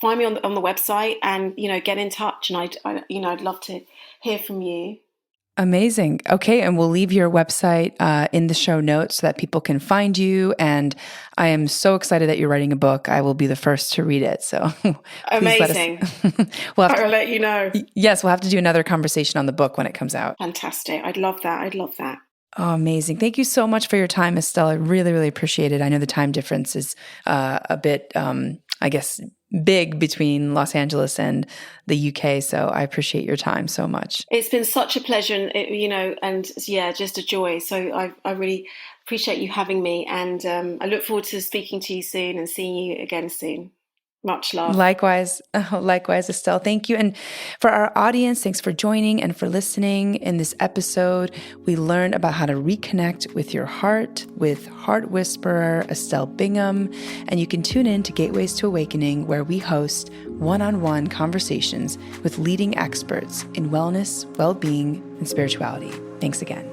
find me on the website, and get in touch. And I'd love to hear from you. Amazing. Okay. And we'll leave your website in the show notes so that people can find you. And I am so excited that you're writing a book. I will be the first to read it. So amazing. I'll let you know. Yes. We'll have to do another conversation on the book when it comes out. Fantastic. I'd love that. Oh, amazing. Thank you so much for your time, Estelle. I really, really appreciate it. I know the time difference is a bit, I guess, big between Los Angeles and the UK. So I appreciate your time so much. It's been such a pleasure, and just a joy. So I really appreciate you having me, and I look forward to speaking to you soon and seeing you again soon. Much love. Likewise, Estelle. Thank you. And for our audience, thanks for joining and for listening. In this episode, we learned about how to reconnect with your heart with Heart Whisperer Estelle Bingham. And you can tune in to Gateways to Awakening, where we host one-on-one conversations with leading experts in wellness, well-being, and spirituality. Thanks again.